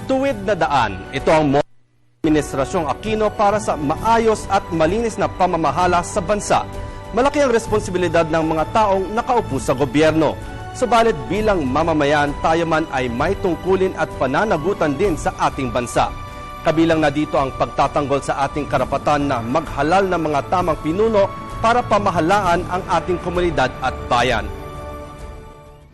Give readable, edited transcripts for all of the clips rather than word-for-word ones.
Tuwid na daan, ito ang Administrasyong Aquino para sa maayos at malinis na pamamahala sa bansa. Malaki ang responsibilidad ng mga taong nakaupo sa gobyerno. Subalit bilang mamamayan, tayo man ay may tungkulin at pananagutan din sa ating bansa. Kabilang na dito ang pagtatanggol sa ating karapatan na maghalal ng mga tamang pinuno para pamahalaan ang ating komunidad at bayan.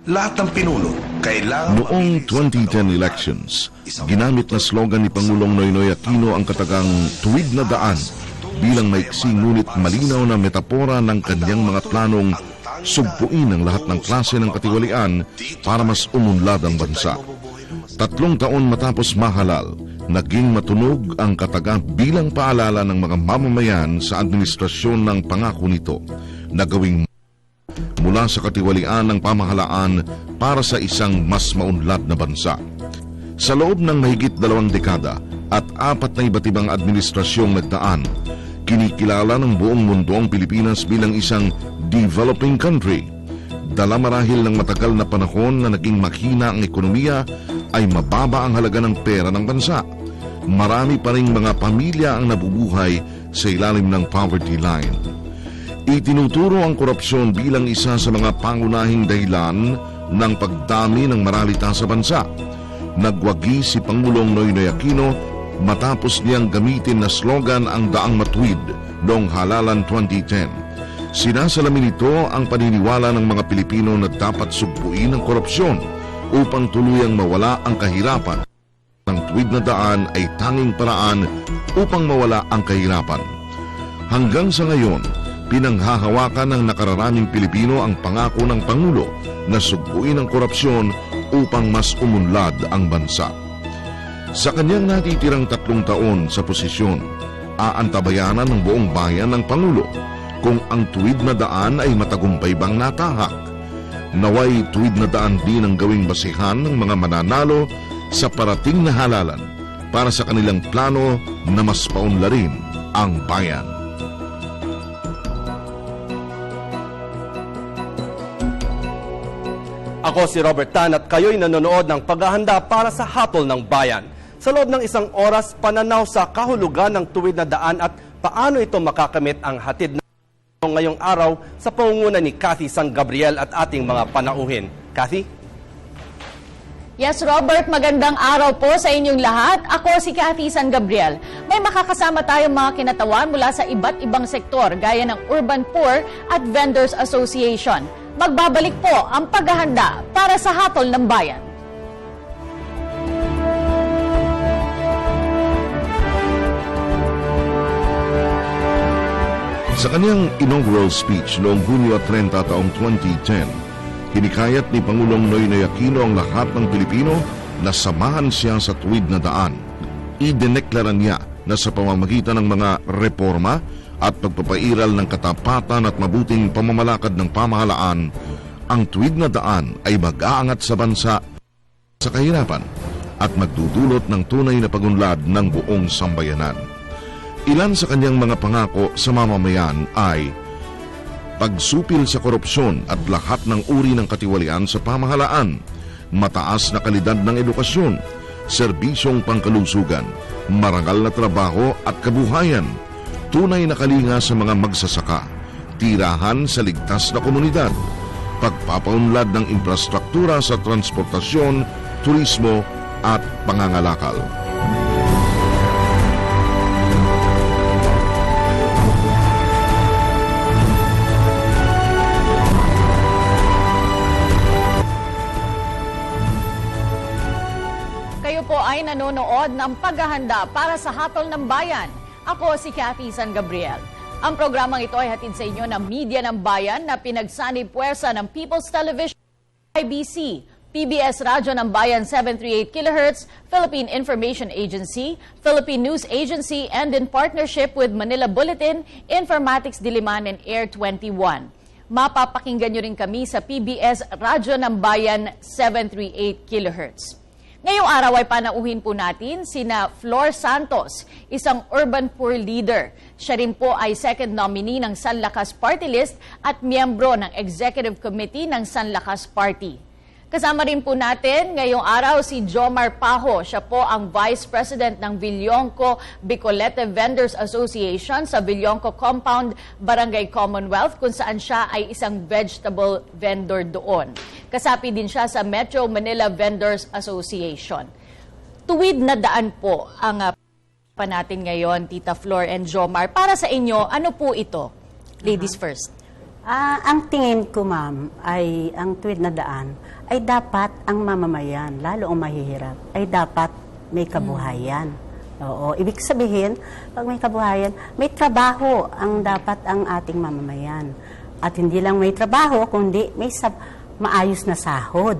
Lahat ng pinuno kailangan... Noong 2010 elections, ginamit na slogan ni Pangulong Noynoy Aquino ang katagang tuwid na daan bilang maiksi ngunit malinaw na metapora ng kanyang mga planong sugpuin ang lahat ng klase ng katiwalian para mas umunlad ang bansa. 3 taon matapos mahalal, naging matunog ang katagang bilang paalala ng mga mamamayan sa administrasyon ng pangako nito na gawing mula sa katiwalian ng pamahalaan para sa isang mas maunlad na bansa. Sa loob ng mahigit 2 dekada at 4 na iba't ibang administrasyong nagdaan, kinikilala ng buong mundo ang Pilipinas bilang isang developing country. Dala marahil ng matagal na panahon na naging mahina ang ekonomiya, ay mababa ang halaga ng pera ng bansa. Marami pa ring mga pamilya ang nabubuhay sa ilalim ng poverty line. Itinuturo ang korupsyon bilang isa sa mga pangunahing dahilan ng pagdami ng maralita sa bansa. Nagwagi si Pangulong Noynoy Aquino matapos niyang gamitin na slogan ang daang matuwid noong halalan 2010. Sinasalamin nito ang paniniwala ng mga Pilipino na dapat sugpuin ang korupsyon upang tuluyang mawala ang kahirapan. Ang tuwid na daan ay tanging paraan upang mawala ang kahirapan. Hanggang sa ngayon, pinanghahawakan ng nakararaming Pilipino ang pangako ng Pangulo na sugpuin ang korupsyon upang mas umunlad ang bansa. Sa kanyang natitirang 3 taon sa posisyon, aantabayanan ng buong bayan ng Pangulo kung ang tuwid na daan ay matagumpay bang natahak. Naway tuwid na daan din ang gawing basihan ng mga mananalo sa parating na halalan para sa kanilang plano na mas paunlarin ang bayan. Ako si Robert Tan at kayo'y nanonood ng paghahanda para sa Hatol ng Bayan. Sa loob ng 1 oras, pananaw sa kahulugan ng tuwid na daan at paano ito makakamit ang hatid na ngayong araw sa pangunguna ni Cathy San Gabriel at ating mga panauhin. Cathy? Yes, Robert, magandang araw po sa inyong lahat. Ako si Cathy San Gabriel. May makakasama tayong mga kinatawan mula sa iba't ibang sektor gaya ng Urban Poor at Vendors Association. Magbabalik po ang paghahanda para sa Hatol ng Bayan. Sa kanyang inaugural speech noong Hunyo 30 taong 2010, hinikayat ni Pangulong Noynoy Aquino ang lahat ng Pilipino na samahan siya sa tuwid na daan. Idineklara niya na sa pamamagitan ng mga reforma at pagpapairal ng katapatan at mabuting pamamalakad ng pamahalaan, ang tuwid na daan ay mag-aangat sa bansa sa kahirapan at magdudulot ng tunay na pagunlad ng buong sambayanan. Ilan sa kanyang mga pangako sa mamamayan ay pagsupil sa korupsyon at lahat ng uri ng katiwalian sa pamahalaan, mataas na kalidad ng edukasyon, serbisyong pangkalusugan, marangal na trabaho at kabuhayan, tunay na kalinga sa mga magsasaka, tirahan sa ligtas na komunidad, pagpapaunlad ng infrastruktura sa transportasyon, turismo at pangangalakal. Kayo po ay nanonood ng paghahanda para sa Hatol ng Bayan. Ako si Cathy San Gabriel. Ang programang ito ay hatid sa inyo ng Media ng Bayan na pinagsanib puwersa ng People's Television, IBC, PBS Radyo ng Bayan 738 kHz, Philippine Information Agency, Philippine News Agency, and in partnership with Manila Bulletin, Informatics Diliman, and Air 21. Mapapakinggan nyo rin kami sa PBS Radyo ng Bayan 738 kHz. Ngayong araw ay panauhin po natin sina Flor Santos, isang urban poor leader. Siya rin po ay second nominee ng Sanlakas Party List at miyembro ng Executive Committee ng Sanlakas Party. Kasama rin po natin ngayong araw si Jomar Pajo. Siya po ang Vice President ng Villonco Bicolete Vendors Association sa Villonco Compound, Barangay Commonwealth, kung saan siya ay isang vegetable vendor doon. Kasapi din siya sa Metro Manila Vendors Association. Tuwid na daan po ang pa natin ngayon, Tita Flor and Jomar. Para sa inyo, ano po ito? Ladies first. Ang tingin ko, ma'am, ay ang tuwid na daan ay dapat ang mamamayan, lalo ang mahihirap, ay dapat may kabuhayan. Oo, ibig sabihin, pag may kabuhayan, may trabaho ang dapat ang ating mamamayan. At hindi lang may trabaho, kundi may maayos na sahod.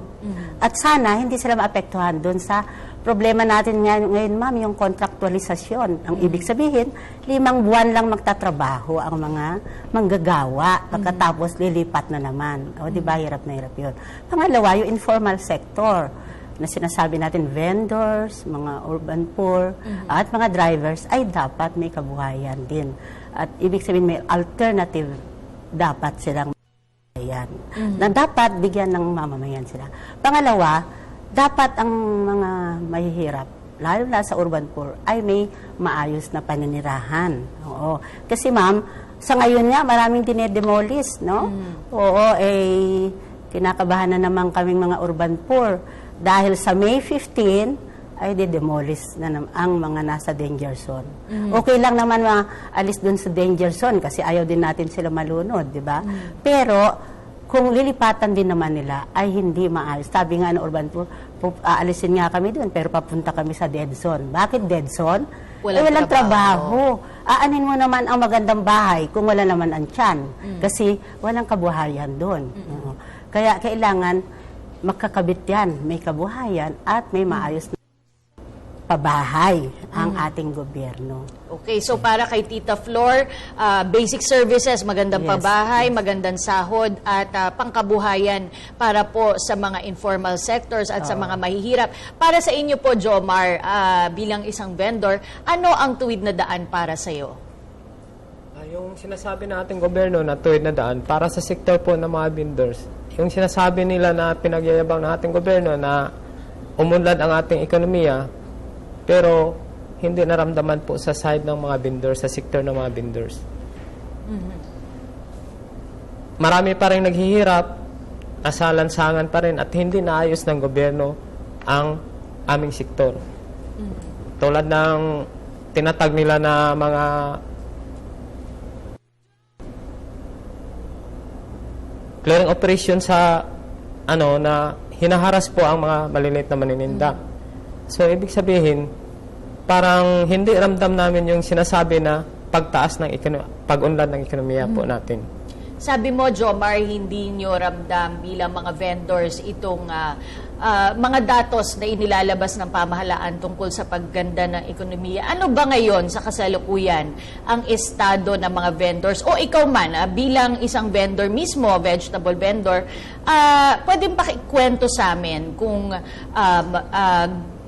At sana, hindi sila maapektuhan doon sa problema natin ngayon, ma'am, yung kontraktualisasyon. Ang ibig sabihin, 5 buwan lang magtatrabaho ang mga manggagawa. Pagkatapos, lilipat na naman. O, di ba, hirap na hirap yun. Pangalawa, yung informal sector na sinasabi natin, vendors, mga urban poor, at mga drivers, ay dapat may kabuhayan din. At ibig sabihin, may alternative dapat silang mamamayan. Na dapat bigyan ng mamamayan sila. Pangalawa, dapat ang mga mahihirap, lalo na sa urban poor, ay may maayos na paninirahan. Oo. Kasi ma'am, sa ngayon nga, maraming dinedemolish, no? Oo, kinakabahan na naman kaming mga urban poor. Dahil sa May 15, ay didemolish na ang mga nasa danger zone. Okay lang naman alis dun sa danger zone kasi ayaw din natin sila malunod, di ba? Pero, kung lilipatan din naman nila, ay hindi maayos. Sabi nga ng urban poor, aalisin nga kami doon, pero papunta kami sa dead zone. Bakit dead zone? Walang trabaho. Aanin mo naman ang magandang bahay kung wala naman ang tiyan. Kasi walang kabuhayan doon. Kaya kailangan makakabit yan. May kabuhayan at may maayos na pabahay ang ating gobyerno. Okay, so para kay Tita Flor, basic services, magandang pabahay, magandang sahod at pangkabuhayan para po sa mga informal sectors at sa mga mahihirap. Para sa inyo po, Jomar, bilang isang vendor, ano ang tuwid na daan para sa iyo? Yung sinasabi ng ating gobyerno na tuwid na daan para sa sektor po ng mga vendors, yung sinasabi nila na pinagyayabang ng ating gobyerno na umunlad ang ating ekonomiya, pero hindi naramdaman po sa side ng mga vendors, sa sektor ng mga vendors. Marami pa rin naghihirap, nasalansangan pa rin at hindi naayos ng gobyerno ang aming sektor. Tulad ng tinatag nila na mga clearing operation sa na hinaharas po ang mga maliliit na manininda. So, ibig sabihin, parang hindi ramdam namin yung sinasabi na pagtaas ng pag-unlad ng ekonomiya po natin. Sabi mo, Jomar, hindi nyo ramdam bilang mga vendors itong mga datos na inilalabas ng pamahalaan tungkol sa pagganda ng ekonomiya. Ano ba ngayon sa kasalukuyan ang estado ng mga vendors? O ikaw man, bilang isang vendor mismo, vegetable vendor, pwedeng pakikwento sa amin kung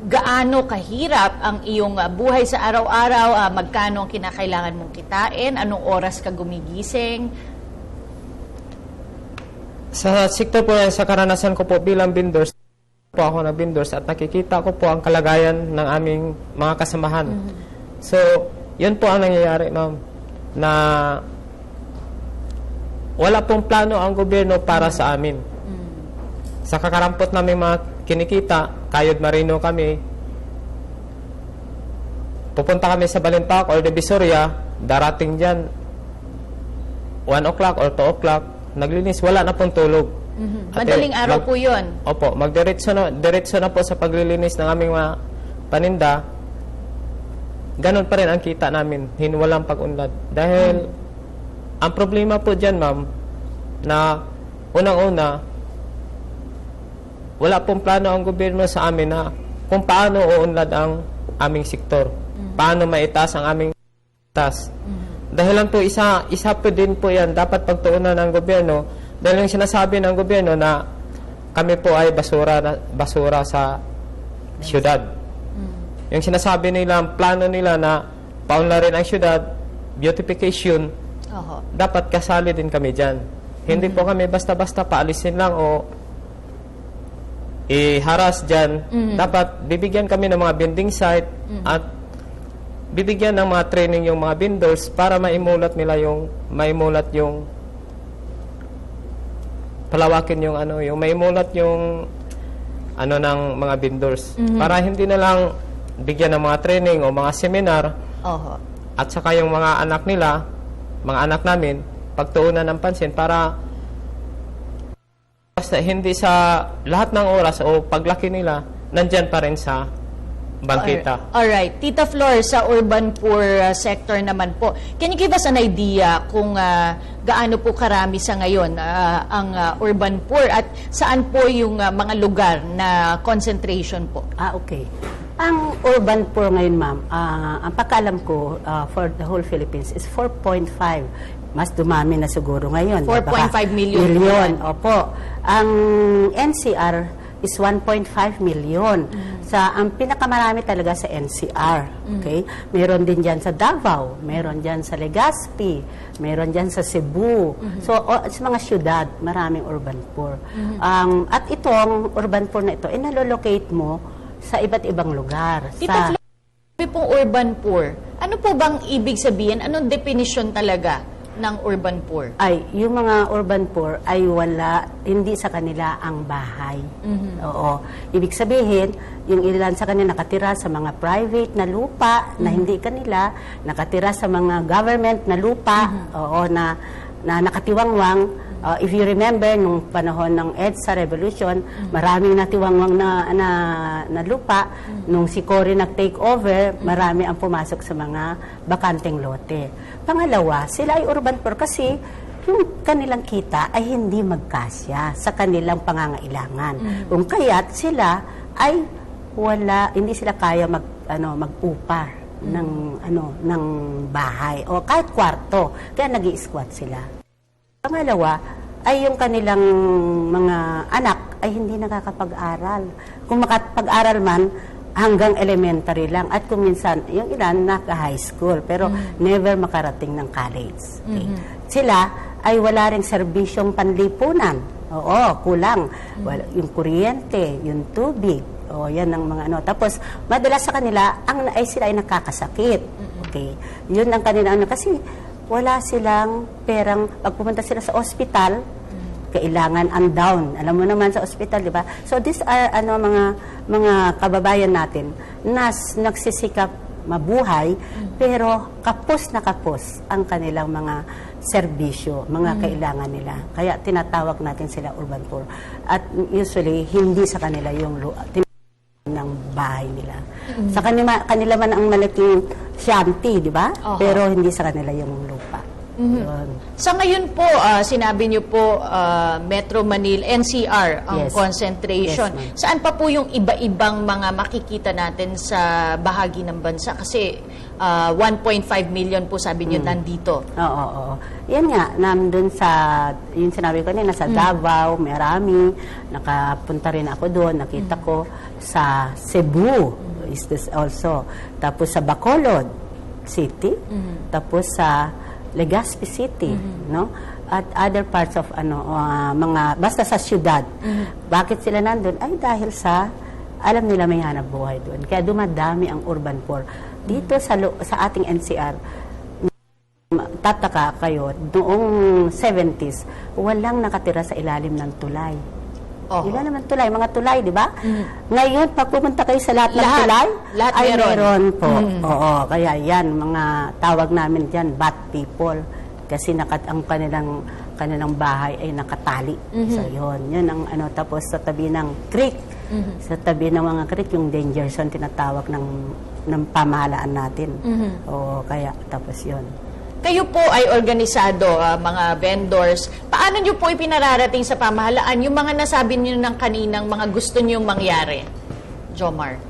gaano kahirap ang iyong buhay sa araw-araw, magkano ang kinakailangan mong kitain, anong oras ka gumigising? Sa sektor po yan, sa karanasan ko po bilang vendors, po ako na vendors at nakikita ko po ang kalagayan ng aming mga kasamahan. So, yun po ang nangyayari, ma'am, na wala pong plano ang gobyerno para sa amin. Sa kakarampot namin mga kinikita, kayod marino kami, pupunta kami sa Balinpak or Divisoria, darating dyan 1 o'clock or 2 o'clock, naglinis, wala na pong tulog. Madaling araw po yun. Opo, diretso na po sa paglilinis ng aming mga paninda. Ganon pa rin ang kita namin, walang pag-unlad. Dahil ang problema po dyan, ma'am, na unang-una, wala pong plano ang gobyerno sa amin na kung paano uunlad ang aming sektor. Paano maitaas ang aming taas. Dahilan po, isa po din po yan, dapat pagtuunan ng gobyerno. Dahil yung sinasabi ng gobyerno na kami po ay basura sa syudad. Yung sinasabi nila, ang plano nila na paunlarin ang syudad, beautification, dapat kasali din kami dyan. Hindi po kami basta-basta paalisin lang o i-harass dyan. Dapat bibigyan kami ng mga vending site at bibigyan ng mga training yung mga vendors para maimulat yung palawakin yung yung maimulat yung ng mga vendors. Para hindi na lang bigyan ng mga training o mga seminar Oho. at saka yung mga anak nila, mga anak namin, pagtuunan ng pansin para basta hindi sa lahat ng oras o paglaki nila, nandyan pa rin sa bangkita. Alright. Tita Flor, sa urban poor sector naman po, can you give us an idea kung gaano po karami sa ngayon ang urban poor at saan po yung mga lugar na concentration po? Okay. Ang urban poor ngayon, ma'am, ang pagkaalam ko for the whole Philippines is 4.5. Mas dumami na siguro ngayon. 4.5 million. Opo. Ang NCR is 1.5 million. Ang pinakamarami talaga sa NCR. Okay? Meron din dyan sa Davao, meron dyan sa Legazpi, meron dyan sa Cebu. So, sa mga syudad, maraming urban poor. At itong urban poor na ito, inalolocate mo sa iba't ibang lugar. Tita Flor, sabi pong urban poor, ano po bang ibig sabihin? Anong definition talaga ng urban poor? Yung mga urban poor ay hindi sa kanila ang bahay. Oo. Ibig sabihin, yung ilan sa kanila nakatira sa mga private na lupa na hindi kanila, nakatira sa mga government na lupa, na nakatiwangwang. If you remember, nung panahon ng EDSA Revolution, maraming natiwangwang na lupa. Nung si Cory nag-take over, marami ang pumasok sa mga bakanteng lote. Pangalawa, sila ay urban poor kasi yung kanilang kita ay hindi magkasya sa kanilang pangangailangan. Kung kaya't sila ay hindi sila kaya mag-upa ng bahay o kahit kwarto. Kaya nag-i-squat sila. Pangalawa, ay yung kanilang mga anak ay hindi nakakapag-aral. Kung makapag-aral man, hanggang elementary lang. At kung minsan, yung ilan naka-high school, pero never makarating ng college. Okay. Sila ay wala ring serbisyong panlipunan. Oo, kulang. Yung kuryente, yung tubig, yan ang mga Tapos, madalas sa kanila, sila ay nakakasakit. Okay. Yun ang kanilang kasi wala silang perang, pag pumunta sila sa ospital, kailangan down. Alam mo naman sa ospital, di ba? So these are mga kababayan natin na nagsisikap mabuhay, pero kapos na kapos ang kanilang mga serbisyo, mga kailangan nila. Kaya tinatawag natin sila urban poor. At usually, hindi sa kanila yung ng bahay nila. Sa kanila man ang malaking shanty, di ba? Pero hindi sa kanila yung lupa. Sa ngayon po, sinabi niyo po Metro Manila, NCR ang concentration. Yes, saan pa po yung iba-ibang mga makikita natin sa bahagi ng bansa? Kasi 1.5 million po sabi niyo nandito. Oo. Yan nga, nandun yung sinabi ko nila, sa Davao, marami. Nakapunta rin ako doon, nakita ko sa Cebu, is this also. Tapos sa Bacolod City, tapos sa Legazpi City, no? At other parts of basta sa syudad. Bakit sila nandun? Ay dahil alam nila may hanap buhay doon. Kaya dumadami ang urban poor. Dito sa ating NCR, tataka kayo, noong 70s, walang nakatira sa ilalim ng tulay. Ilalim ng tulay, mga tulay, di ba? Ngayon, pag pumunta kayo sa lahat ng tulay, ay meron po. Oo, kaya yan, mga tawag namin dyan, bat people. Kasi ang kanilang bahay ay nakatali. So, yun ang tapos sa tabi ng creek. Sa tabi ng mga creek, yung danger zone, tinatawag ng pamahalaan natin. Oo, kaya, tapos yun. Kayo po ay organisado, mga vendors. Paano nyo po ipinararating sa pamahalaan yung mga nasabi nyo ng kaninang mga gusto nyong mangyari? Jomar.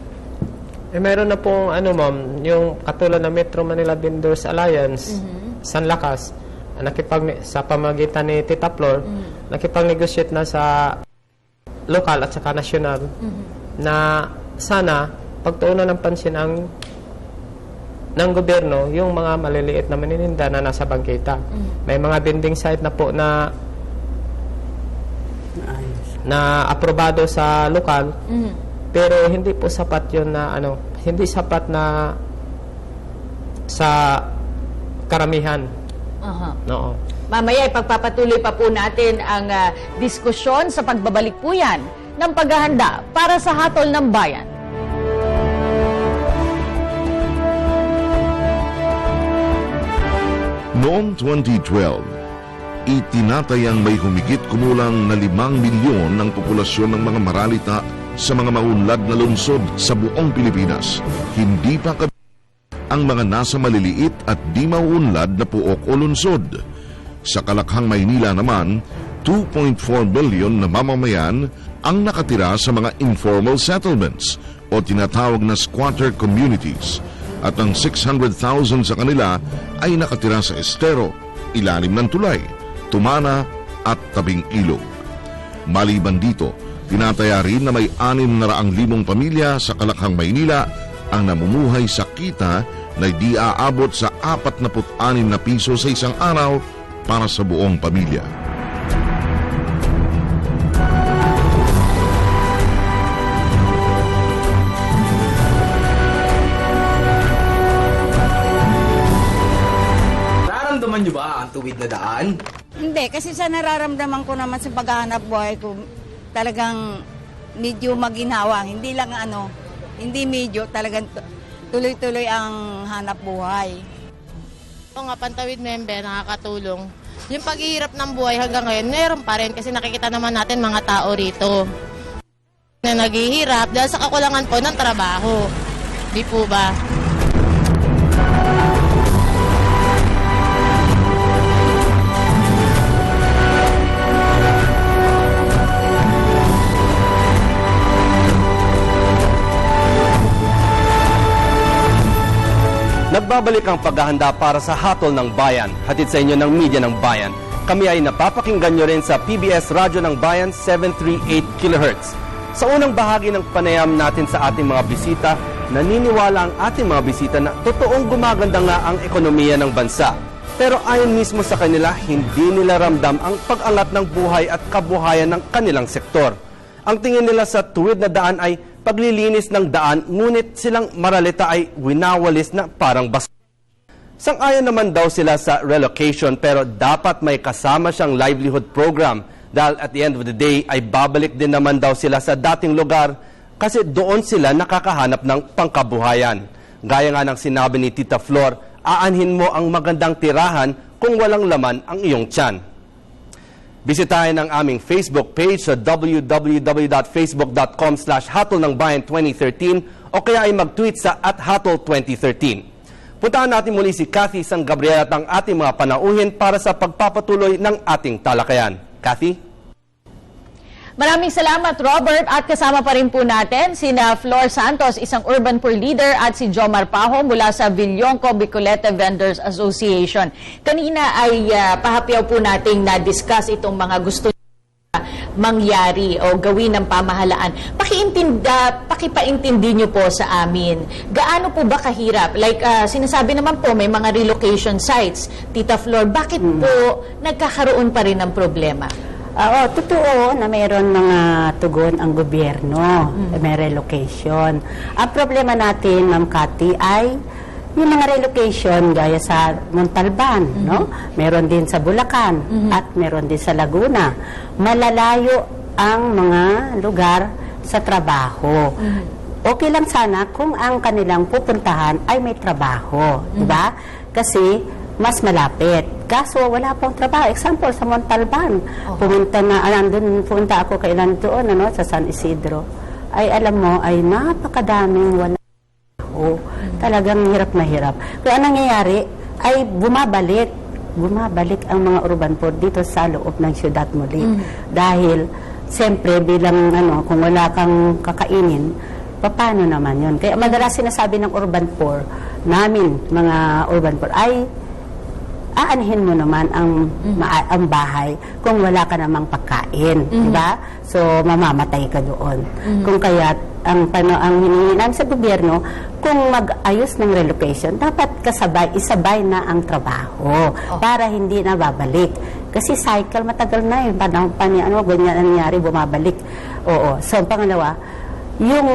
Meron na pong ma'am, yung katulad ng Metro Manila Vendors Alliance, San Lakas, sa pamagitan ni Tita Flor, nakipag-negotiate na sa lokal at saka nasyonal na sana pagtuunan ng pansin ng gobyerno yung mga maliliit na manininda na nasa bangkita. May mga vending site na po na na aprobado sa lokal. Pero hindi po sapat yun na hindi sapat na sa karamihan. Oo. Mamaya ipagpapatuloy pa po natin ang diskusyon sa pagbabalik po yan ng paghahanda para sa hatol ng bayan. Noong 2012, itinatayang may humigit kumulang na 5 milyon ng populasyon ng mga maralita sa mga maunlad na lungsod sa buong Pilipinas. Hindi pa ang mga nasa maliliit at di mauunlad na puok o lungsod. Sa Kalakhang, Maynila naman, 2.4 billion na mamamayan ang nakatira sa mga informal settlements o tinatawag na squatter communities. At ang 600,000 sa kanila ay nakatira sa estero, ilalim ng tulay, tumana at tabing ilog. Maliban dito, tinataya rin na may 600,000 pamilya sa Kalakhang, Maynila ang namumuhay sa kita na di aabot sa 46 na piso sa isang araw para sa buong pamilya. Nararamdaman niyo ba ang tuwid na daan? Hindi, kasi sa nararamdaman ko naman sa paghahanap buhay ko, talagang medyo maginhawa. Hindi lang hindi medyo, talagang tuloy-tuloy ang hanap buhay. Oo nga, Pantawid member, nakakatulong. Yung paghihirap ng buhay hanggang ngayon, meron pa rin kasi nakikita naman natin mga tao rito na naghihirap dahil sa kakulangan po ng trabaho. Di po ba? Nagbabalik ang paghahanda para sa hatol ng bayan. Hatid sa inyo ng Media ng Bayan. Kami ay napapakinggan nyo rin sa PBS Radyo ng Bayan 738 kHz. Sa unang bahagi ng panayam natin sa ating mga bisita, naniniwala ang ating mga bisita na totoong gumaganda nga ang ekonomiya ng bansa. Pero ayon mismo sa kanila, hindi nila ramdam ang pag-angat ng buhay at kabuhayan ng kanilang sektor. Ang tingin nila sa tuwid na daan ay paglilinis ng daan, ngunit silang maralita ay winawalis na parang basura. Sang-ayon naman daw sila sa relocation pero dapat may kasama siyang livelihood program dahil at the end of the day ay babalik din naman daw sila sa dating lugar kasi doon sila nakakahanap ng pangkabuhayan. Gaya nga ng sinabi ni Tita Flor, aanhin mo ang magandang tirahan kung walang laman ang iyong tiyan. Bisitahin ang aming Facebook page sa www.facebook.com/hatolnangbayan2013 o kaya ay mag-tweet sa @hatol2013. Puntahan natin muli si Cathy San Gabriel at ang ating mga panauhin para sa pagpapatuloy ng ating talakayan. Cathy? Maraming salamat, Robert. At kasama pa rin po natin sina Flor Santos, isang urban poor leader, at si Jomar Pajo mula sa Villonco Bicolete Vendors Association. Kanina ay pahapyaw po nating na-discuss itong mga gusto mangyari o gawin ng pamahalaan. Pakipaintindi nyo po sa amin. Gaano po ba kahirap? Like, sinasabi naman po may mga relocation sites. Tita Flor, bakit po nagkakaroon pa rin ng problema? Oo, totoo na mayroon mga tugon ang gobyerno, may relocation. Ang problema natin, Ma'am Cathy, ay yung mga relocation gaya sa Montalban, no? Meron din sa Bulacan at meron din sa Laguna. Malalayo ang mga lugar sa trabaho. Okay lang sana kung ang kanilang pupuntahan ay may trabaho, di ba? Kasi mas malapit. Kaso wala pong trabaho. Example, sa Montalban. Pumunta ako kailan doon, sa San Isidro. Ay alam mo, ay napakadaming wala. Talagang hirap na hirap. Kaya ang nangyayari ay bumabalik ang mga urban poor dito sa loob ng syudad muli. Dahil, siyempre, bilang kung wala kang kakainin, paano naman yun? Kaya madalas sinasabi ng urban poor, namin, mga urban poor, ay aanhin mo naman ang bahay kung wala ka namang pagkain, di ba? So mamamatay ka doon. Kung kaya ang hinihingi namin sa gobyerno, kung mag-ayos ng relocation, dapat isabay na ang trabaho para hindi na babalik. Kasi cycle matagal na ganyan nangyari, bumabalik. Oo. So pangalawa, yung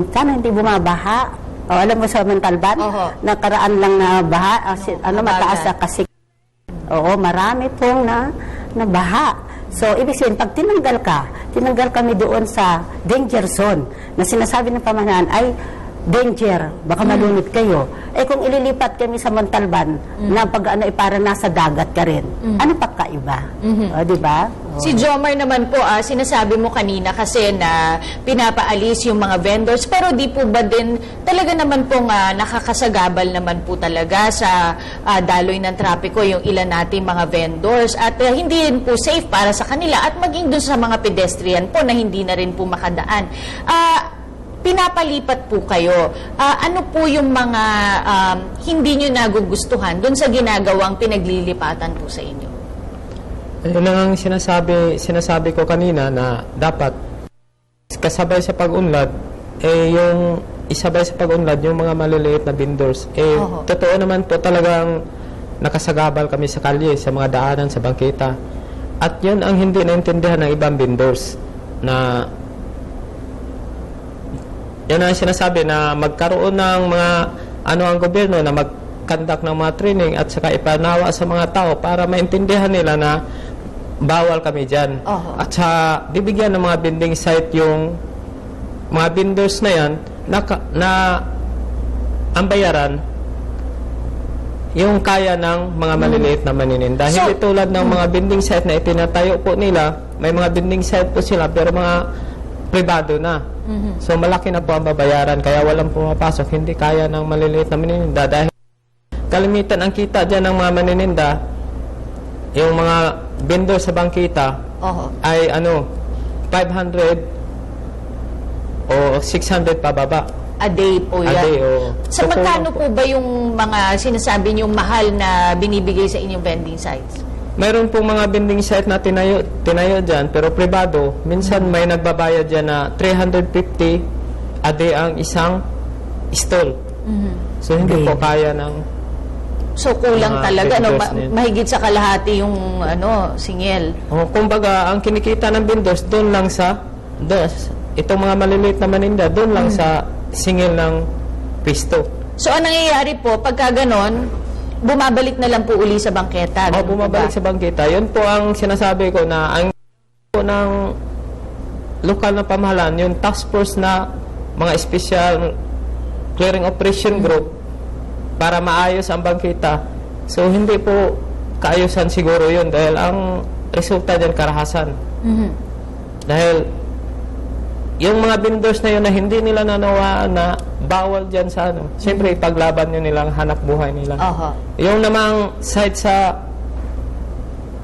sana hindi bumabaha. Alam mo sa Montalban, nakaraan lang na baha, mataas na kasi. Oo, marami pong na baha. So, ibig sabihin, pag tinanggal kami doon sa danger zone, na sinasabi ng pamahalaan ay danger, baka malunod kayo. Eh kung ililipat kami sa Montalban, na pag para nasa dagat ka rin, ano pa kaiba? Di ba? Si Jomar naman po, sinasabi mo kanina kasi na pinapaalis yung mga vendors, pero di po ba din talaga naman po nakakasagabal naman po talaga sa daloy ng trapiko yung ilan nating mga vendors at hindi rin po safe para sa kanila at maging dun sa mga pedestrian po na hindi na rin po makadaan. Pinapalipat po kayo. Ano po yung mga hindi nyo nagugustuhan dun sa ginagawang pinaglilipatan po sa inyo? Yun ang sinasabi ko kanina na dapat kasabay sa pag-unlad, yung isabay sa pag-unlad yung mga maliliit na vendors. Totoo naman po talagang nakasagabal kami sa kalye, sa mga daanan, sa bangketa. At yun ang hindi naintindihan ng ibang vendors na yan ang sinasabi na magkaroon ng mga ang gobyerno na mag-conduct ng mga training at saka ipanawa sa mga tao para maintindihan nila na bawal kami dyan. At sa bibigyan ng mga vending site yung mga vendors na yan na ang bayaran yung kaya ng mga maliliit na manininda. Hindi tulad ng mga vending site na itinatayo po nila, may mga vending site po sila pero mga pribado na. So malaki na po ang babayaran kaya walang pumapasok, hindi kaya ng maliliit na manininda dahil kalimitan ang kita dyan ng mga manininda yung mga vendor sa bangkita ay 500 o 600 pababa. A day po yan. A day, Sa magkano po ba yung mga sinasabi niyong mahal na binibigay sa inyong vending sites? Mayroon pong mga vending site na tinayo dyan, pero privado. Minsan may nagbabayad dyan na 350 a day ang isang stall. So hindi po kaya ng So kulang talaga, mahigit sa kalahati yung singil. Kumbaga, ang kinikita ng vendors doon lang itong mga maliliit na maninda, doon lang sa singil ng pisto. So ang nangyayari po, pagka ganon, bumabalik na lang po uli sa bangketa. Bumabalik sa bangketa. Yun po ang sinasabi ko na ang po ng lokal na pamahalaan, yung task force na mga special clearing operation group para maayos ang bangketa. So hindi po kaayusan siguro yun dahil ang resulta dyan karahasan. Dahil yung mga vendors na yun na hindi nila nanawaan na bawal dyan sa siyempre ipaglaban nyo nilang hanap buhay nila. Yung namang side sa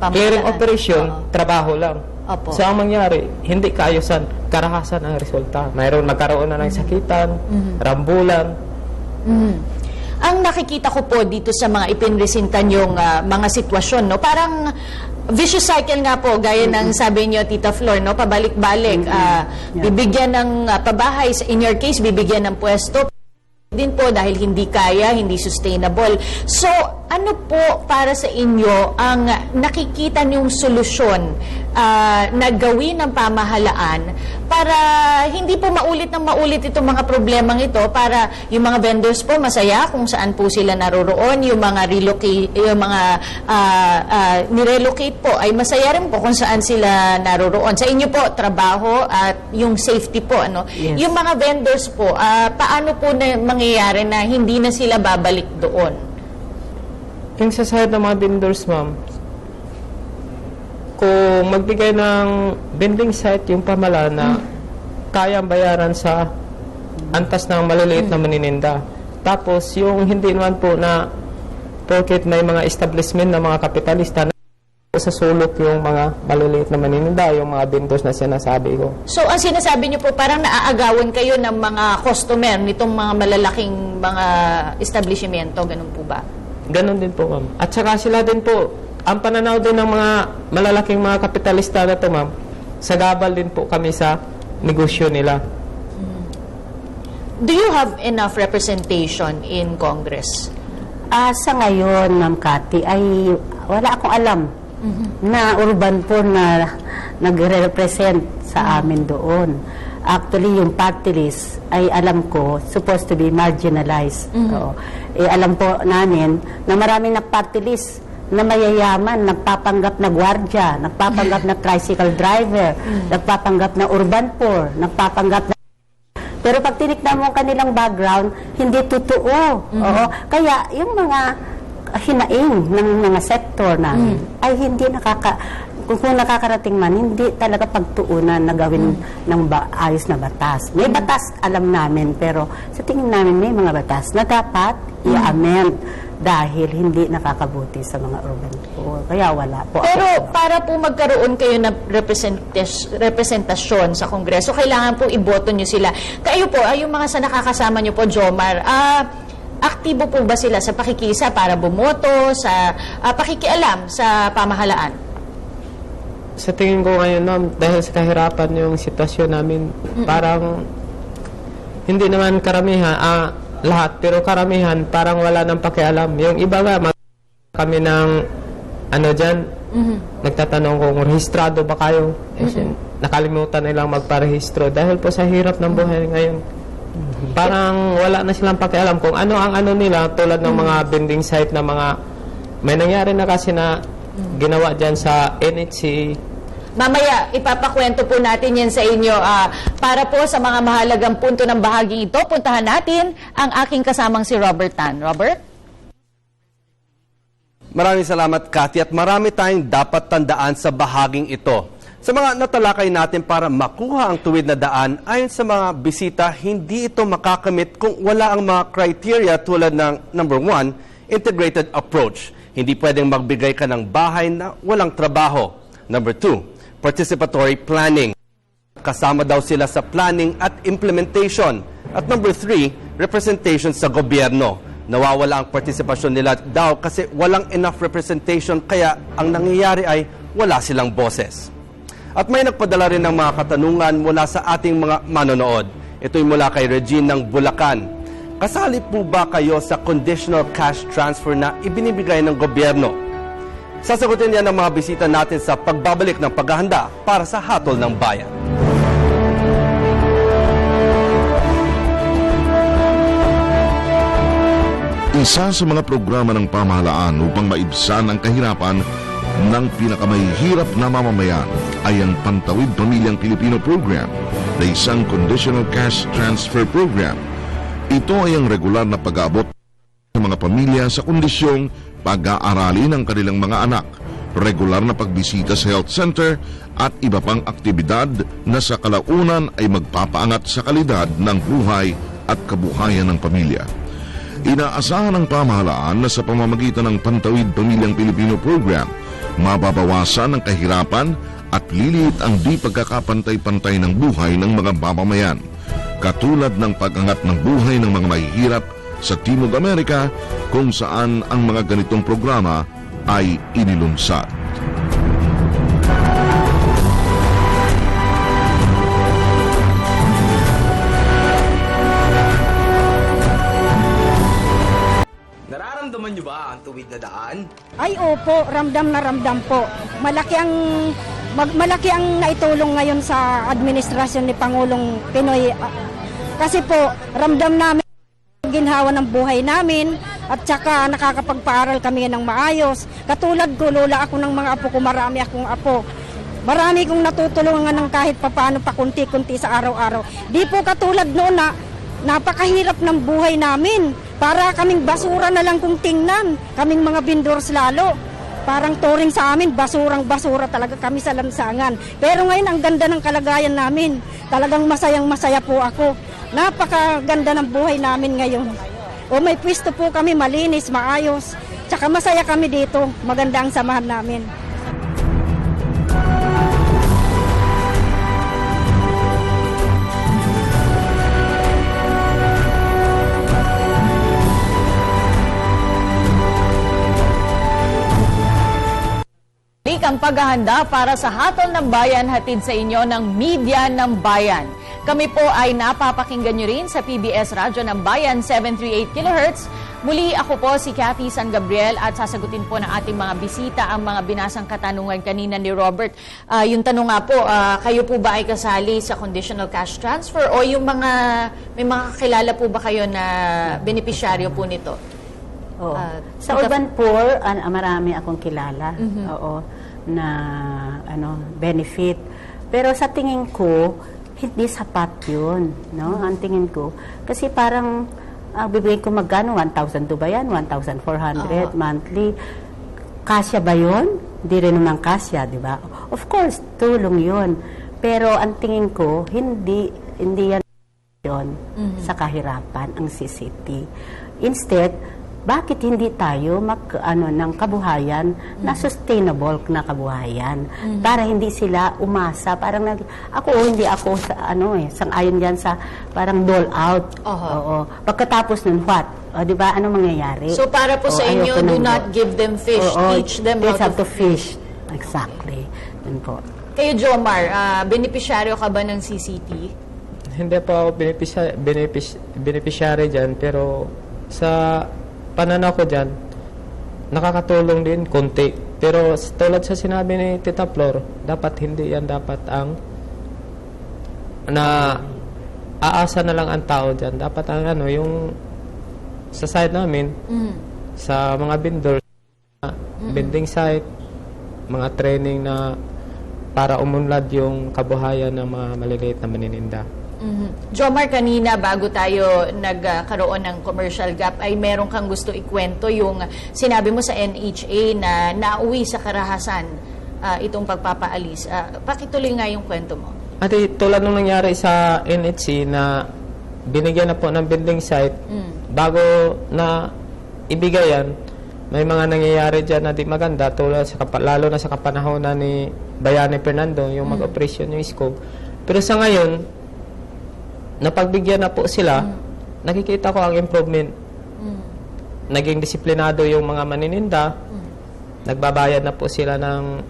clearing operation, trabaho lang. So ang mangyari, hindi kaayusan, karahasan ang resulta. Mayroon magkaroon na ng sakitan, rambulan. Ang nakikita ko po dito sa mga ipinresintan yung mga sitwasyon, parang vicious cycle nga po, gaya ng sabi niyo, Tita Flor, pabalik-balik. Bibigyan ng pabahay, in your case, bibigyan ng pwesto din po dahil hindi kaya, hindi sustainable. So, ano po para sa inyo ang nakikita niyong solusyon na gawin ng pamahalaan para hindi po maulit itong mga problemang ito, para yung mga vendors po masaya kung saan po sila naroroon, yung mga nirelocate po ay masaya rin po kung saan sila naroroon. Sa inyo po, trabaho at yung safety po. Yes. Yung mga vendors po, paano po na mangyayari na hindi na sila babalik doon? Yung sa side ng mga vendors, ma'am, kung magbigay ng vending site yung pamahalaan na kayang bayaran sa antas ng maliliit na manininda. Tapos, yung hindi naman po na porket may mga establishment na mga kapitalista na sa sulok yung mga maliliit na manininda, yung mga vendors na sinasabi ko. So, ang sinasabi niyo po, parang naaagawan kayo ng mga customer nitong mga malalaking mga establishmento, ganun po ba? Ganon din po, ma'am. At saka sila din po, ang pananaw din ng mga malalaking mga kapitalista na to, ma'am, sagabal din po kami sa negosyo nila. Do you have enough representation in Congress? Sa ngayon, Ma'am Cathy, ay wala akong alam na urban po na nagre-represent sa amin doon. Actually, yung party list ay alam ko, supposed to be marginalized. Oo. Alam po namin na marami na party list na mayayaman, nagpapanggap na gwardiya, nagpapanggap na tricycle driver, nagpapanggap na urban poor, nagpapanggap na... Pero pag tinignan mo ang kanilang background, hindi totoo. Oo. Kaya yung mga hinaing ng mga sektor namin ay hindi kung nakakarating man, hindi talaga pagtuunan na gawin ng ayos na batas. May batas, alam namin, pero sa tingin namin may mga batas na dapat i-amend dahil hindi nakakabuti sa mga urban poor. Kaya wala po. Pero para po magkaroon kayo ng representasyon sa Kongreso, kailangan po iboto nyo sila. Kayo po, yung mga sa nakakasama nyo po, Jomar, aktibo po ba sila sa pakikisa para bumoto, sa pakikialam sa pamahalaan? Sa tingin ko ngayon, ma'am, dahil sa kahirapan yung sitwasyon namin, parang hindi naman karamihan, lahat, pero karamihan, parang wala nang pakialam. Yung iba nga, kami ng, nagtatanong kung rehistrado ba kayo? Nakalimutan nilang magparehistro dahil po sa hirap ng buhay ngayon. Parang wala na silang pakialam kung ano ang nila, tulad ng mga vending site na mga, may nangyari na kasi na ginawa dyan sa NHC. Mamaya, ipapakwento po natin yan sa inyo. Para po sa mga mahalagang punto ng bahagi ito, puntahan natin ang aking kasamang si Robert Tan. Robert? Maraming salamat, Cathy, at marami tayong dapat tandaan sa bahaging ito. Sa mga natalakay natin para makuha ang tuwid na daan, ayon sa mga bisita, hindi ito makakamit kung wala ang mga criteria tulad ng number 1, integrated approach. Hindi pwedeng magbigay ka ng bahay na walang trabaho. Number 2, participatory planning. Kasama daw sila sa planning at implementation. At number 3, representation sa gobyerno. Nawawala ang partisipasyon nila daw kasi walang enough representation, kaya ang nangyayari ay wala silang boses. At may nagpadala rin ng mga katanungan mula sa ating mga manonood. Ito'y mula kay Regine ng Bulacan. Kasali po ba kayo sa conditional cash transfer na ibinibigay ng gobyerno? Sasagutin yan ng mga bisita natin sa pagbabalik ng paghahanda para sa Hatol ng Bayan. Isa sa mga programa ng pamahalaan upang maibsan ang kahirapan ng pinakamahihirap na mamamayan ay ang Pantawid Pamilyang Pilipino Program na isang conditional cash transfer program. Ito ay ang regular na pag-aabot ng mga pamilya sa kondisyong pag-aaralin ng kanilang mga anak, regular na pagbisita sa health center at iba pang aktibidad na sa kalaunan ay magpapaangat sa kalidad ng buhay at kabuhayan ng pamilya. Inaasahan ng pamahalaan na sa pamamagitan ng Pantawid Pamilyang Pilipino Program, mababawasan ang kahirapan at liliit ang di pagkakapantay-pantay ng buhay ng mga mamamayan, katulad ng pag-angat ng buhay ng mga mahihirap sa Timog Amerika kung saan ang mga ganitong programa ay inilunsad. Nararamdaman niyo ba ang tuwid na daan? Ay opo, ramdam na ramdam po. Malaki ang naitulong ngayon sa administrasyon ni Pangulong Pinoy. Kasi po, ramdam namin ginhawa ng buhay namin at saka nakakapagpaaral kami ng maayos. Katulad ko, lola ako ng mga apo ko, marami akong apo. Marami kong natutulungan ng kahit papaano pakunti-kunti sa araw-araw. Di po katulad noon na napakahirap ng buhay namin. Para kaming basura na lang kung tingnan. Kaming mga vendors lalo. Parang turing sa amin, basurang-basura talaga kami sa lansangan. Pero ngayon, ang ganda ng kalagayan namin. Talagang masayang-masaya po ako. Napakaganda ng buhay namin ngayon. O may pwesto po kami, malinis, maayos. Tsaka masaya kami dito. Maganda ang samahan namin. paghahanda para sa Hatol ng Bayan hatid sa inyo ng Media ng Bayan. Kami po ay napapakinggan nyo rin sa PBS Radyo ng Bayan 738 kHz. Muli ako po si Cathy San Gabriel at sasagutin po ng ating mga bisita ang mga binasang katanungan kanina ni Robert. Yung tanong nga po, kayo po ba ay kasali sa conditional cash transfer o yung may mga kakilala po ba kayo na benepisyaryo po nito? Oo. Sa urban poor, marami akong kilala. Oo, na benefit. Pero sa tingin ko, hindi sapat 'yun, no? Ang tingin ko kasi parang bibigyan ko magkano 1,000 ba yan? 1,400 monthly. Kasya ba 'yun? Hindi rin naman kasya, 'di ba? Of course, tulong 'yun. Pero ang tingin ko, hindi yan sa kahirapan ang CCT. Instead, bakit hindi tayo ng kabuhayan na sustainable na kabuhayan para hindi sila umasa parang hindi ako sang-ayon diyan sa parang dole out. Oo. Pagkatapos nun what? O, di ba ano mangyayari? So para po sa inyo, do not give them fish, teach them how to fish. Exactly. Yun po. Kayo, Jomar, benepisyaryo ka ba ng CCT? Hindi po ako beneficiary dyan, pero sa pananaw ko dyan, nakakatulong din konti. Pero tulad sa sinabi ni Tita Flor, dapat hindi yan dapat ang aasa na lang ang tao dyan. Dapat ang yung sa site namin, sa mga vendors, vending site, mga training na para umunlad yung kabuhayan ng mga maliliit na manininda. Jomar, kanina bago tayo nagkaroon ng commercial gap ay meron kang gusto ikwento yung sinabi mo sa NHA na nauwi sa karahasan itong pagpapaalis. Pakituloy nga yung kwento mo. Ate, tulad nung nangyari sa NHC na binigyan na po ng building site, bago na ibigay yan, may mga nangyayari dyan na di maganda, tulad lalo na sa kapanahonan ni Bayani Fernando, yung mag-operasyon yung scope. Pero sa ngayon, napagbigyan na po sila, nakikita ko ang improvement. Naging disiplinado yung mga manininda, nagbabayad na po sila ng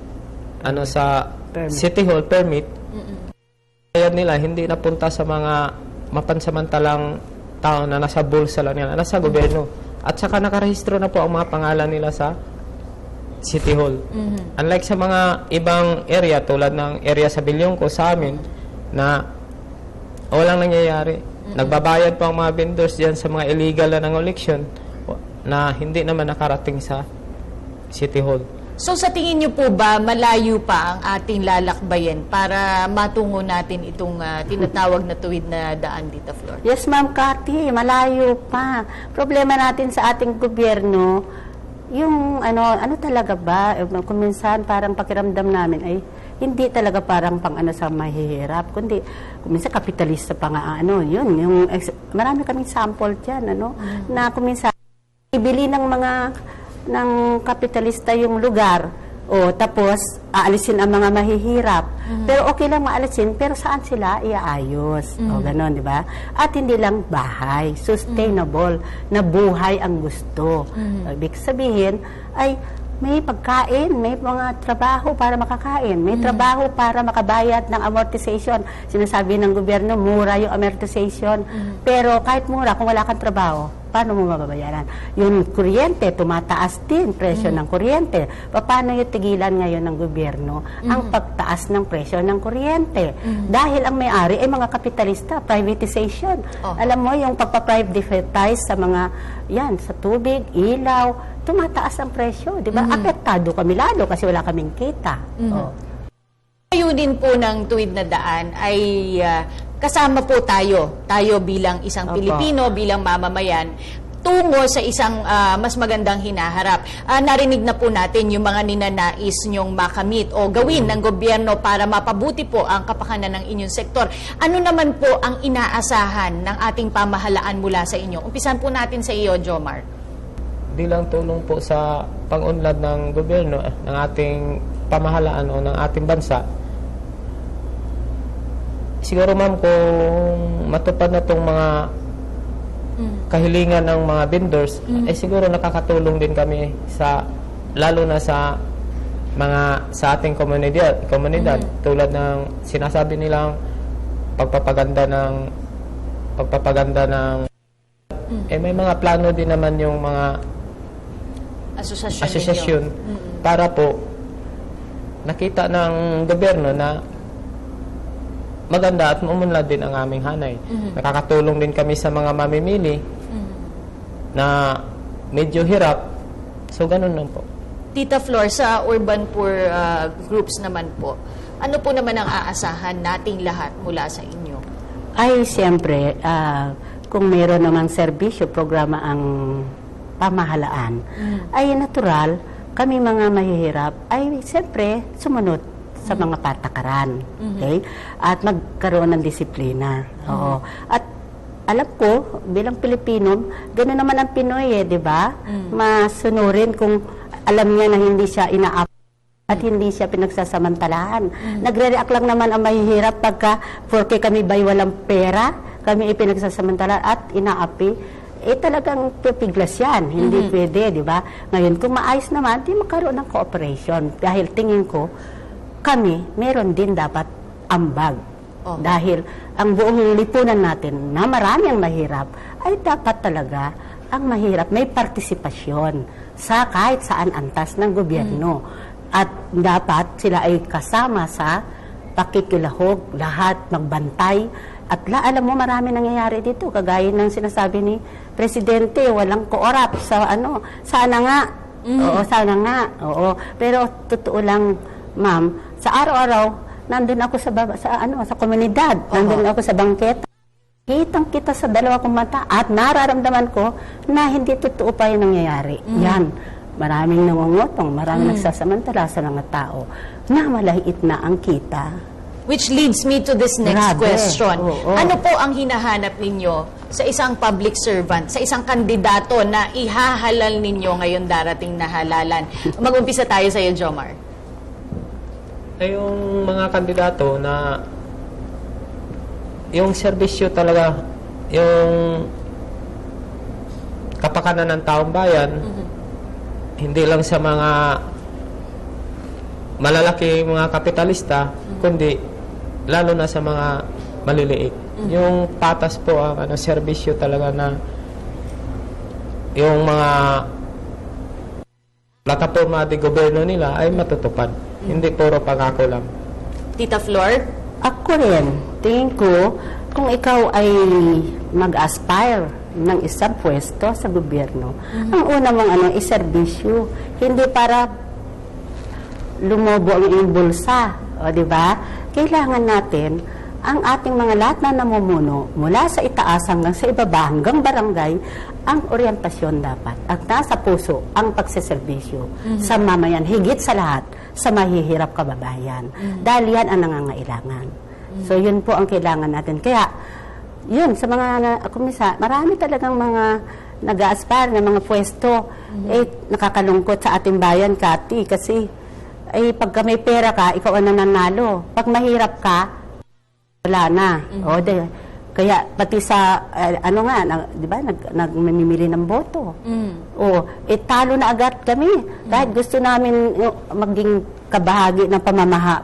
sa City Hall permit. Bayad nila, hindi napunta sa mga mapansamantalang tao na nasa bulsa lang nila, nasa gobyerno. At saka nakarehistro na po ang mga pangalan nila sa City Hall. Unlike sa mga ibang area, tulad ng area sa Bilyongko, sa amin, na walang nangyayari. Nagbabayad po ang mga vendors dyan sa mga illegal na ng election na hindi naman nakarating sa City Hall. So sa tingin niyo po ba malayo pa ang ating lalakbayin para matungo natin itong tinatawag na tuwid na daan dito, Flor? Yes, Ma'am Cathy, malayo pa. Problema natin sa ating gobyerno, yung ano talaga ba, kung minsan parang pakiramdam namin ay hindi talaga parang pang sa mahihirap, kundi kuminsan kapitalista pa nga yun, marami kaming sample diyan na kuminsan ibili ng kapitalista yung lugar tapos aalisin ang mga mahihirap. Pero okay lang maalisin, pero saan sila iaayos? Ganon, di ba? At hindi lang bahay, sustainable na buhay ang gusto. Ibig sabihin ay may pagkain, may mga trabaho para makakain, may trabaho para makabayad ng amortization. Sinasabi ng gobyerno, mura yung amortization. Pero kahit mura, kung wala kang trabaho, paano mo mababayaran? Yung kuryente, tumataas din presyo ng kuryente. Paano yung tigilan ngayon ng gobyerno ang pagtaas ng presyo ng kuryente? Dahil ang may-ari ay mga kapitalista, privatization. Alam mo, yung pagpa-privatize sa mga, sa tubig, ilaw, tumataas ang presyo, di ba? Apektado kami lalo kasi wala kaming kita. Ayunin po ng tuwid na daan ay kasama po tayo bilang isang Pilipino, bilang mamamayan, tungo sa isang mas magandang hinaharap. Narinig na po natin yung mga ninanais nyong makamit o gawin ng gobyerno para mapabuti po ang kapakanan ng inyong sektor. Ano naman po ang inaasahan ng ating pamahalaan mula sa inyo? Umpisan po natin sa iyo, Jomar. Bilang tulong po sa pang-unlad ng gobyerno, ng ating pamahalaan o ng ating bansa, siguro ma'am, kung matupad na itong mga kahilingan ng mga vendors, siguro nakakatulong din kami lalo na sa mga sa ating komunidad tulad ng sinasabi nilang pagpapaganda ng may mga plano din naman yung mga asosasyon para po nakita ng gobyerno na maganda at umunlad din ang aming hanay. Nakakatulong din kami sa mga mamimili na medyo hirap. So, ganun lang po. Tita Flor, sa urban poor groups naman po, ano po naman ang aasahan nating lahat mula sa inyo? Ay, siyempre, kung meron namang serbisyo, programa ang pamahalaan, ay natural, kami mga mahihirap, ay siyempre, sumunod sa mga patakaran. Okay? At magkaroon ng disiplina. Oo. At alam ko, bilang Pilipino, gano'n naman ang Pinoy di ba? Masunurin kung alam niya na hindi siya inaap at hindi siya pinagsasamantalahan. Nagre-react lang naman ang mahihirap pagka porque kami ba'y walang pera, kami ipinagsasamantalahan at inaapi, talagang pipiglas yan. Hindi pwede, di ba? Ngayon, kung maayos naman, di magkaroon ng cooperation. Dahil tingin ko, kami, meron din dapat ambag. Dahil ang buong lipunan natin na marami ang mahirap, ay dapat talaga ang mahirap may partisipasyon sa kahit saan antas ng gobyerno. At dapat sila ay kasama sa pakikilahok, lahat magbantay. At alam mo, marami nangyayari dito. Kagaya ng sinasabi ni Presidente, walang koorap sa sana nga. Oo, sana nga. Oo. Pero totoo lang, ma'am, sa araw-araw, nandun ako sa komunidad, nandun ako sa bangketa. Kitang-kita sa dalawa kong mata at nararamdaman ko na hindi totoo pa yung nangyayari. Yan. Maraming nangungutong, maraming nagsasamantala sa mga tao na malait na ang kita. Which leads me to this next question. Oo. Ano po ang hinahanap ninyo sa isang public servant, sa isang kandidato na ihahalal ninyo ngayon darating na halalan? Mag-umpisa tayo sa iyo, Jomar. Ay yung mga kandidato na yung serbisyo talaga, yung kapakanan ng taong bayan, hindi lang sa mga malalaki mga kapitalista, kundi lalo na sa mga maliliit. Yung patas po ang serbisyo talaga na yung mga plataforma de gobyerno nila ay matutupad. Hindi puro pangako lang. Tita Flor? Ako rin, tingin ko, kung ikaw ay mag-aspire ng isang pwesto sa gobyerno, ang una mong iserbisyo, hindi para lumobo ang iyong bulsa, o di ba? Kailangan natin ang ating mga lahat na namumuno, mula sa itaas hanggang sa ibaba, hanggang barangay, ang oryentasyon dapat. At nasa puso ang pagseserbisyo sa mamayan, higit sa lahat, sa mahihirap kababayan. Dahil yan ang nangangailangan. So, yun po ang kailangan natin. Kaya, yun, sa mga kumisa, marami talagang mga nag-aaspire na mga pwesto. Nakakalungkot sa ating bayan, Kati, kasi pagka may pera ka, ikaw ang nananalo. Pag mahirap ka, wala na. Kaya pati sa di ba, nagmimili ng boto. Talo na agad kami. Kahit gusto namin maging kabahagi ng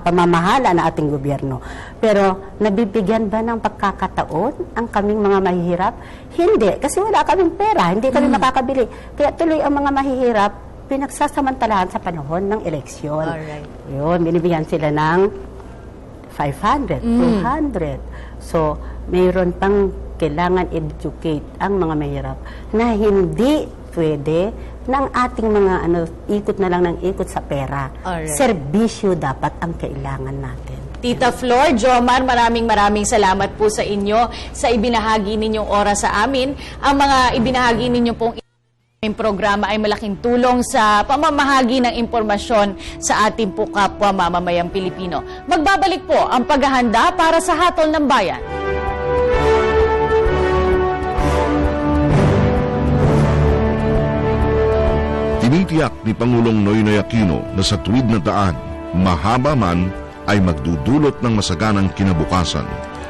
pamamahala na ating gobyerno. Pero nabibigyan ba ng pagkakataon ang kaming mga mahihirap? Hindi, kasi wala kaming pera, hindi kami makakabili. Kaya tuloy ang mga mahihirap pinagsasamantalahan sa panahon ng eleksyon. Alright. Yun, binibigyan sila ng 500, 200. So, mayroon pang kailangan educate ang mga mahirap na hindi pwede ng ating mga ikot na lang ng ikot sa pera. Alright. Serbisyo dapat ang kailangan natin. Tita Flor, Jomar, maraming salamat po sa inyo sa ibinahagi ninyong oras sa amin. Ang mga ibinahagi ninyo pong programa ay malaking tulong sa pamamahagi ng impormasyon sa ating po kapwa mamamayang Pilipino. Magbabalik po ang paghahanda para sa Hatol ng Bayan. Tinitiyak ni Pangulong Noynoy Aquino na sa tuwid na daan, mahaba man, ay magdudulot ng masaganang kinabukasan.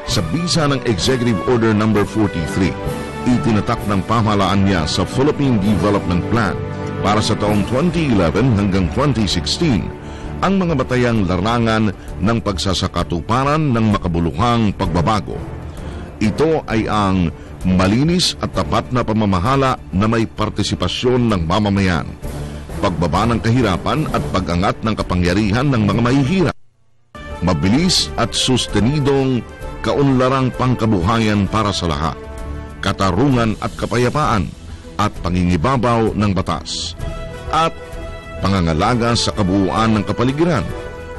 Sa bisa ng Executive Order No. 43, itinatak ng pamahalaan niya sa Philippine Development Plan para sa taong 2011 hanggang 2016 ang mga batayang larangan ng pagsasakatuparan ng makabuluhang pagbabago. Ito ay ang malinis at tapat na pamamahala na may partisipasyon ng mamamayan, pagbaba ng kahirapan at pag-angat ng kapangyarihan ng mga mahihirap, mabilis at sustenidong kaunlarang pangkabuhayan para sa lahat, katarungan at kapayapaan at pangingibabaw ng batas, at pangangalaga sa kabuuan ng kapaligiran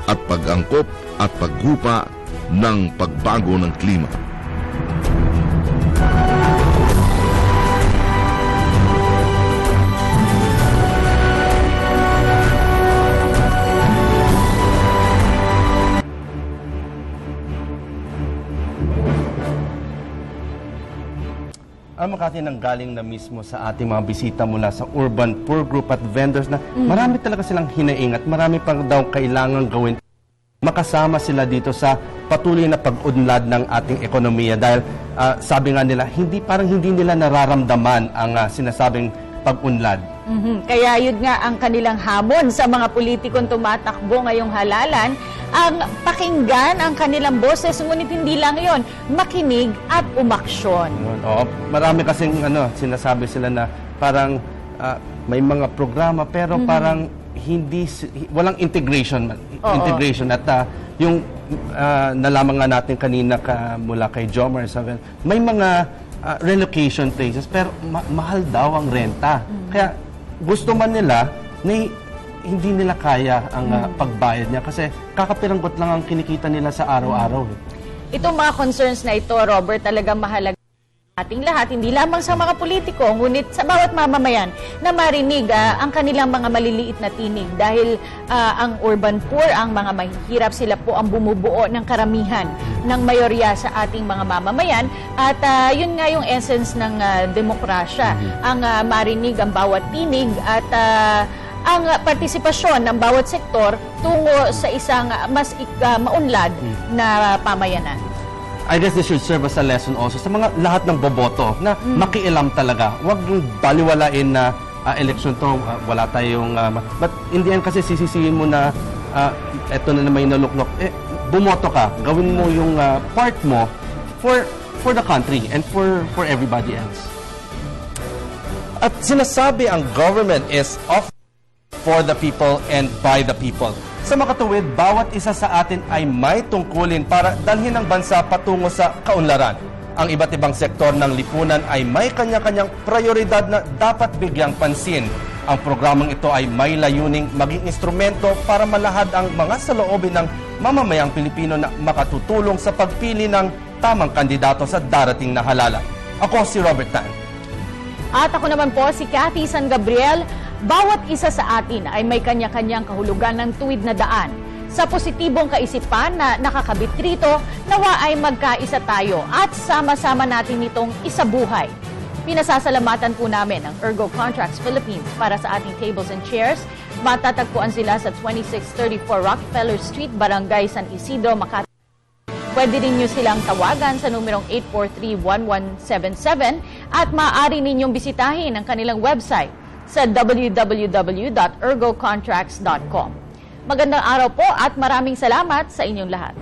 at pag-angkop at paggupa ng pagbago ng klima. Ang Makati nang galing na mismo sa ating mga bisita mula sa Urban Poor Group at vendors na marami talaga silang hinaing at marami pang daw kailangan gawin. Makasama sila dito sa patuloy na pag-unlad ng ating ekonomiya dahil sabi nga nila, parang hindi nila nararamdaman ang sinasabing pag-unlad. Kaya yun nga ang kanilang hamon sa mga politikong tumatakbo ngayong halalan, ang pakinggan ang kanilang boses, ngunit hindi lang yon, makinig at umaksyon. Oo, marami kasing sinasabi sila na parang may mga programa pero parang walang integration at yung nalaman nga natin kanina mula kay Jomar, may mga relocation places pero mahal daw ang renta. Kaya gusto man nila na hindi nila kaya ang pagbayad niya kasi kakapiranggot lang ang kinikita nila sa araw-araw. Itong mga concerns na ito, Robert, talagang mahalaga ating lahat, hindi lamang sa mga politiko, ngunit sa bawat mamamayan na marinig ang kanilang mga maliliit na tinig dahil ang urban poor, ang mga mahihirap, sila po ang bumubuo ng karamihan ng mayorya sa ating mga mamamayan at yun nga yung essence ng demokrasya, ang marinig ang bawat tinig at ang partisipasyon ng bawat sektor tungo sa isang mas maunlad na pamayanan. I guess this should serve as a lesson also sa mga lahat ng boboto na makialam talaga. Huwag yung baliwalain na election to, wala tayong... but in the end kasi sisisihin mo na eto na may naluklok. Bumoto ka, gawin mo yung part mo for the country and for everybody else. At sinasabi ang government is of for the people and by the people. Sa makatuwid, bawat isa sa atin ay may tungkulin para dalhin ang bansa patungo sa kaunlaran. Ang iba't ibang sektor ng lipunan ay may kanya-kanyang prioridad na dapat bigyang pansin. Ang programang ito ay may layuning maging instrumento para malahad ang mga saloobin ng mamamayang Pilipino na makatutulong sa pagpili ng tamang kandidato sa darating na halalan. Ako si Robert Tan. At ako naman po si Cathy San Gabriel. Bawat isa sa atin ay may kanya-kanyang kahulugan ng tuwid na daan. Sa positibong kaisipan na nakakabit rito, nawa ay magkaisa tayo at sama-sama natin itong isabuhay. Pinasasalamatan po namin ang Ergo Contracts Philippines para sa ating tables and chairs. Matatagpuan sila sa 2634 Rockefeller Street, Barangay San Isidro, Makati. Pwede rin nyo silang tawagan sa numerong 843-1177 at maaari ninyong bisitahin ang kanilang website sa www.ergocontracts.com. Magandang araw po at maraming salamat sa inyong lahat.